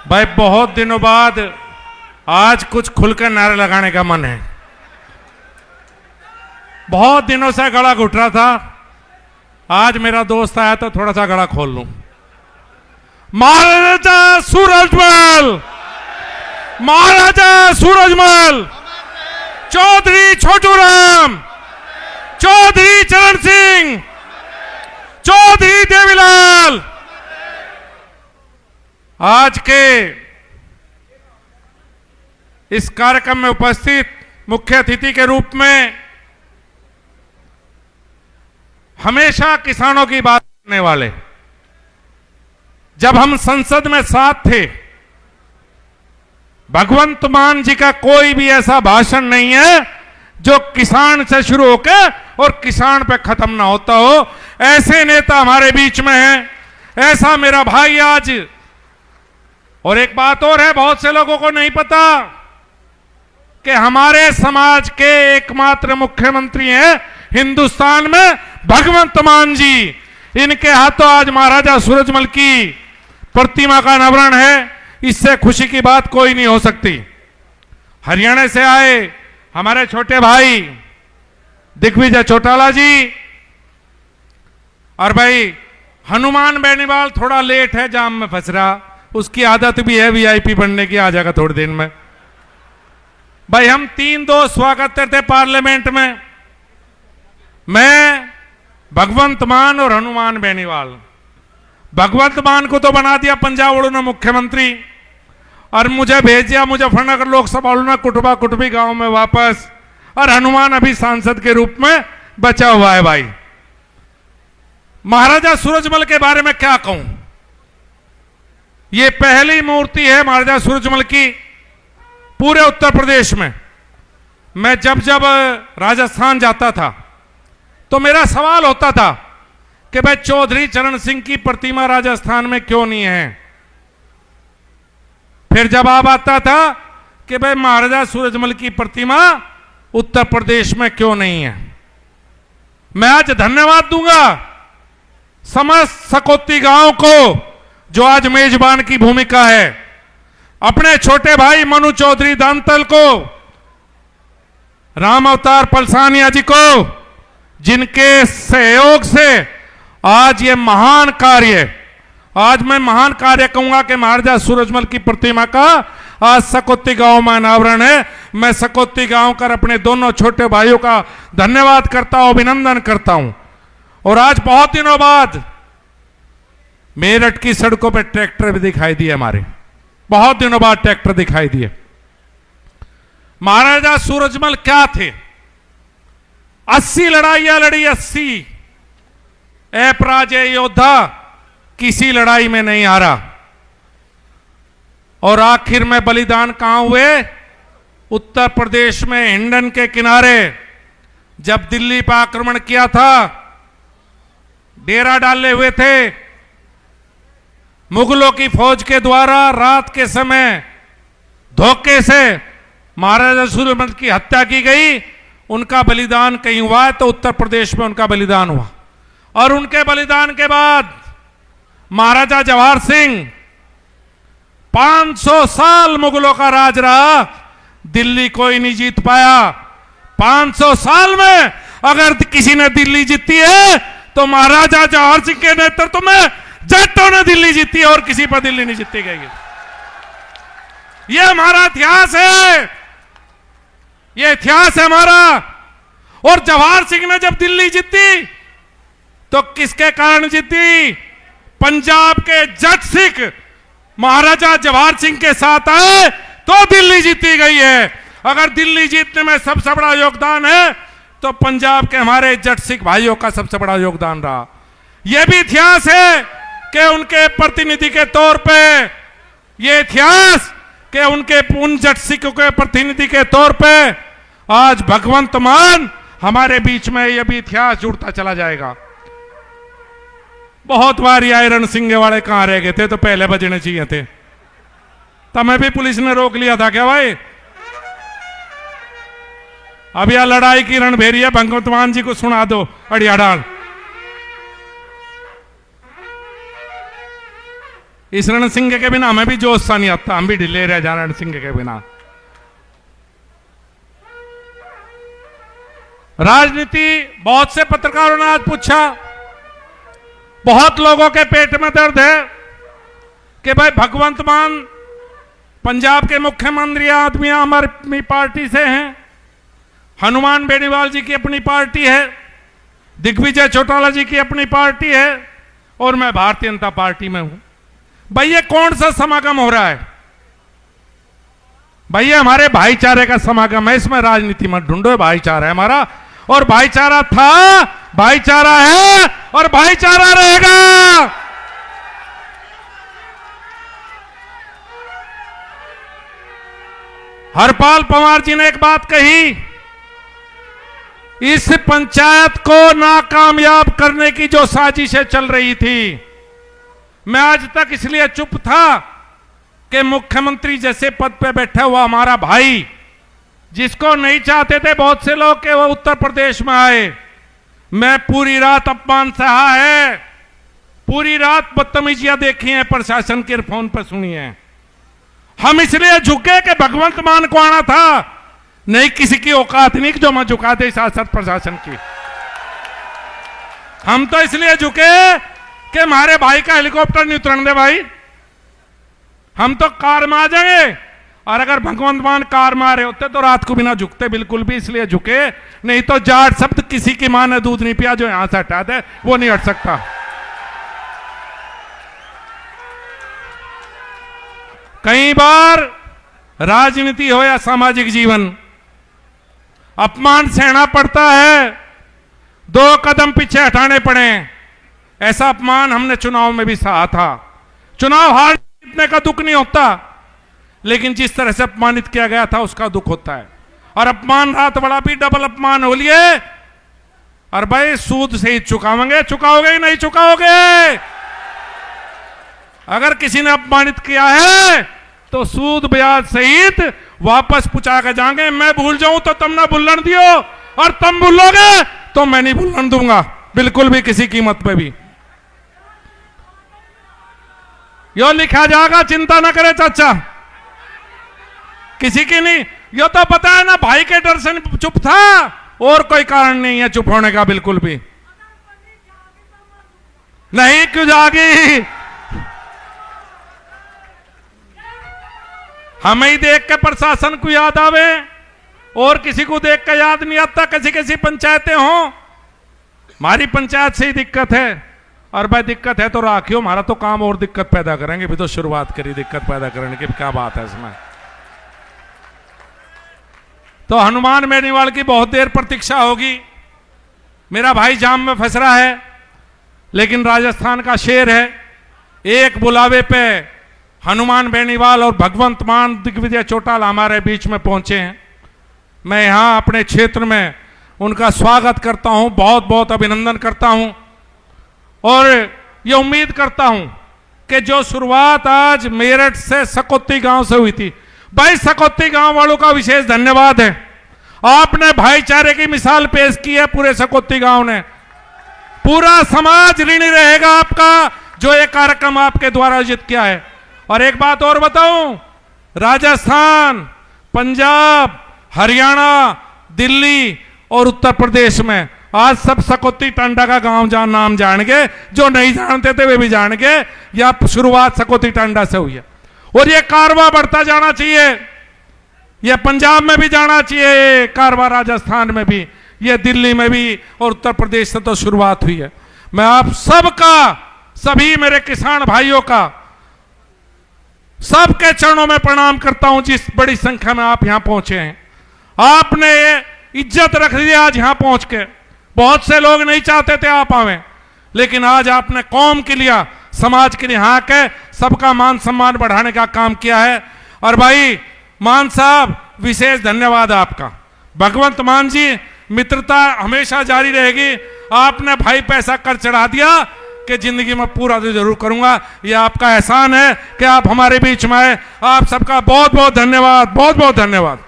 भाई बहुत दिनों बाद आज कुछ खुलकर नारे लगाने का मन है। बहुत दिनों से गला घुट रहा था, आज मेरा दोस्त आया तो थोड़ा सा गला खोल लूं। महाराजा सूरजमल, महाराजा सूरजमल, चौधरी छोटूराम, चौधरी चरण सिंह, चौधरी देवीलाल। आज के इस कार्यक्रम में उपस्थित मुख्य अतिथि के रूप में हमेशा किसानों की बात करने वाले, जब हम संसद में साथ थे, भगवंत मान जी का कोई भी ऐसा भाषण नहीं है जो किसान से शुरू होकर और किसान पे खत्म ना होता हो। ऐसे नेता हमारे बीच में हैं, ऐसा मेरा भाई आज। और एक बात और है, बहुत से लोगों को नहीं पता कि हमारे समाज के एकमात्र मुख्यमंत्री हैं हिंदुस्तान में भगवंत मान जी। इनके हाथों आज महाराजा सूरजमल की प्रतिमा का अनावरण है, इससे खुशी की बात कोई नहीं हो सकती। हरियाणा से आए हमारे छोटे भाई दिग्विजय चौटाला जी, और भाई हनुमान बेनीवाल थोड़ा लेट है, जाम में फंस रहा, उसकी आदत भी है वीआईपी बनने की, आ जाएगा थोड़ी देर में। भाई हम 3 दोस्त स्वागत करते पार्लियामेंट में, मैं, भगवंत मान और हनुमान बेनीवाल। भगवंत मान को तो बना दिया पंजाब उन्होंने मुख्यमंत्री, और मुझे भेज दिया मुजफ्फरनगर लोकसभा उन्होंने कुटुबा कुटुबी गांव में वापस, और हनुमान अभी सांसद के रूप में बचा हुआ है। भाई महाराजा सूरजमल के बारे में क्या कहूं, ये पहली मूर्ति है महाराजा सूरजमल की पूरे उत्तर प्रदेश में। मैं जब जब राजस्थान जाता था तो मेरा सवाल होता था कि भाई चौधरी चरण सिंह की प्रतिमा राजस्थान में क्यों नहीं है। फिर जवाब आता था कि भाई महाराजा सूरजमल की प्रतिमा उत्तर प्रदेश में क्यों नहीं है। मैं आज धन्यवाद दूंगा समस्त सकौती गांव को जो आज मेजबान की भूमिका है, अपने छोटे भाई मनु चौधरी दांतल को, राम अवतार पलसानिया जी को, जिनके सहयोग से आज ये महान कार्य, आज मैं महान कार्य कहूंगा कि महाराजा सूरजमल की प्रतिमा का आज सकौती गांव में अनावरण है। मैं सकौती गांव कर अपने दोनों छोटे भाइयों का धन्यवाद करता हूं, अभिनंदन करता हूं। और आज बहुत दिनों बाद मेरठ की सड़कों पर ट्रैक्टर भी दिखाई दिए, हमारे बहुत दिनों बाद ट्रैक्टर दिखाई दिए। महाराजा सूरजमल क्या थे, 80 लड़ाइयां लड़ी, 80 अपराजय योद्धा, किसी लड़ाई में नहीं हारा। और आखिर में बलिदान कहां हुए, उत्तर प्रदेश में हिंडन के किनारे, जब दिल्ली पर आक्रमण किया था, डेरा डाले हुए थे, मुगलों की फौज के द्वारा रात के समय धोखे से महाराजा सूरजमल की हत्या की गई। उनका बलिदान कहीं हुआ है तो उत्तर प्रदेश में उनका बलिदान हुआ। और उनके बलिदान के बाद महाराजा जवाहर सिंह, 500 साल मुगलों का राज रहा, दिल्ली कोई नहीं जीत पाया। 500 साल में अगर किसी ने दिल्ली जीती है तो महाराजा जवाहर सिंह के नेतृत्व में जट्टों ने दिल्ली जीती है, और किसी पर दिल्ली नहीं जीती गई। यह हमारा इतिहास है, यह इतिहास है हमारा। और जवाहर सिंह ने जब दिल्ली जीती तो किसके कारण जीती, पंजाब के जट सिख महाराजा जवाहर सिंह के साथ आए तो दिल्ली जीती गई है। अगर दिल्ली जीतने में सबसे बड़ा योगदान है तो पंजाब के हमारे जट सिख भाइयों का सबसे बड़ा योगदान रहा। यह भी इतिहास है कि उनके प्रतिनिधि के तौर पे, ये इतिहास कि उनके उन जट सिखों के प्रतिनिधि के तौर पे आज भगवंत मान हमारे बीच में, यह भी इतिहास जुड़ता चला जाएगा। बहुत बार ये आयरन सिंह वाले कहां रह गए थे, तो पहले बजने चाहिए थे, तब मैं भी पुलिस ने रोक लिया था क्या भाई। अब यह लड़ाई की रणभेरी है, भगवंत मान जी को सुना दो अड़िया डाल। इस रण सिंह के बिना हमें भी जोश सा नहीं आता, हम भी ढीले रह जा रण सिंह के बिना। राजनीति, बहुत से पत्रकारों ने आज पूछा, बहुत लोगों के पेट में दर्द है कि भाई भगवंत मान पंजाब के मुख्यमंत्री आदमी आम आदमी पार्टी से हैं, हनुमान बेनीवाल जी की अपनी पार्टी है, दिग्विजय चौटाला जी की अपनी पार्टी है और मैं भारतीय जनता पार्टी में हूं। भाई ये कौन सा समागम हो रहा है? भाई ये हमारे भाईचारे का समागम है, इसमें राजनीति मत ढूंढो। भाईचारा है हमारा, और भाईचारा था, भाईचारा है और भाईचारा रहेगा। हरपाल पवार जी ने एक बात कही, इस पंचायत को नाकामयाब करने की जो साजिशें चल रही थी, मैं आज तक इसलिए चुप था कि मुख्यमंत्री जैसे पद पे बैठा हुआ हमारा भाई, जिसको नहीं चाहते थे बहुत से लोग कि वो उत्तर प्रदेश में आए, मैं पूरी रात अपमान सहा है, पूरी रात बदतमीजियां देखी हैं, प्रशासन के फोन पर सुनी है। हम इसलिए झुके कि भगवंत मान को आना था, नहीं किसी की औकात नहीं जो मैं झुका दे शासन प्रशासन की। हम तो इसलिए झुके कि हमारे भाई का हेलीकॉप्टर नहीं उतरने दे भाई, हम तो कार में आ जाएंगे, और अगर भगवंत मान कार में आ रहे होते तो रात को भी ना झुकते बिल्कुल भी, इसलिए झुके। नहीं तो जाट शब्द किसी की मां ने दूध नहीं पिया जो यहां से हटा दे, वो नहीं हट सकता। कई बार राजनीति हो या सामाजिक जीवन, अपमान सहना पड़ता है, 2 कदम पीछे हटाने पड़े। ऐसा अपमान हमने चुनाव में भी सहा था। चुनाव हार जीतने का दुख नहीं होता, लेकिन जिस तरह से अपमानित किया गया था उसका दुख होता है। और अपमान रात बड़ा भी डबल अपमान हो लिए। और भाई सूद से ही चुकाओगे, चुकाओगे ही नहीं चुकाओगे। अगर किसी ने अपमानित किया है तो सूद ब्याज सहित वापस पूछा के जाएंगे। मैं भूल जाऊं तो तुम ना भूलन दियो, और तुम भूलोगे तो मैं नहीं भूलन दूंगा बिल्कुल भी, किसी कीमत पे भी। यो लिखा जाएगा, चिंता ना करे चाचा, किसी की नहीं। यो तो पता है ना, भाई के डर से चुप था, और कोई कारण नहीं है चुप होने का बिल्कुल भी नहीं। क्यों जागी? हमें ही देख के प्रशासन को याद आवे, और किसी को देख के याद नहीं आता। किसी किसी पंचायतें हों, हमारी पंचायत से ही दिक्कत है, और भाई दिक्कत है तो राखियो, हमारा तो काम और दिक्कत पैदा करेंगे। भी तो शुरुआत करी दिक्कत पैदा करने की, क्या बात है इसमें। तो हनुमान बेनीवाल की बहुत देर प्रतीक्षा होगी। मेरा भाई जाम में फंस रहा है, लेकिन राजस्थान का शेर है, एक बुलावे पे हनुमान बेनीवाल और भगवंत मान दिग्विजय चौटाला हमारे बीच में पहुंचे हैं। मैं यहां अपने क्षेत्र में उनका स्वागत करता हूं, बहुत बहुत अभिनंदन करता हूं, और ये उम्मीद करता हूं कि जो शुरुआत आज मेरठ से सकौती गांव से हुई थी, भाई सकौती गांव वालों का विशेष धन्यवाद है। आपने भाईचारे की मिसाल पेश की है, पूरे सकौती गांव ने। पूरा समाज ऋणी रहेगा आपका, जो ये कार्यक्रम आपके द्वारा आयोजित किया है। और एक बात और बताऊं, राजस्थान, पंजाब, हरियाणा, दिल्ली और उत्तर प्रदेश में आज सब सकौती टांडा का गांव नाम जानेंगे। जो नहीं जानते थे वे भी जानेंगे। यह शुरुआत सकौती टांडा से हुई है, और यह कारवा बढ़ता जाना चाहिए। यह पंजाब में भी जाना चाहिए, कारवा राजस्थान में भी, यह दिल्ली में भी, और उत्तर प्रदेश से तो शुरुआत हुई है। मैं आप सबका, सभी मेरे किसान भाइयों का, सबके चरणों में प्रणाम करता हूं। जिस बड़ी संख्या में आप यहां पहुंचे हैं, आपने इज्जत रख दी आज यहां पहुंच के। बहुत से लोग नहीं चाहते थे आप आवे, लेकिन आज आपने कौम के लिए, समाज के लिए यहां के सबका मान सम्मान बढ़ाने का काम किया है। और भाई मान साहब, विशेष धन्यवाद आपका। भगवंत मान जी, मित्रता हमेशा जारी रहेगी। आपने भाई पैसा कर चढ़ा दिया कि जिंदगी में पूरा तो जरूर करूंगा। यह आपका एहसान है कि आप हमारे बीच में आए। आप सबका बहुत बहुत धन्यवाद, बहुत बहुत धन्यवाद।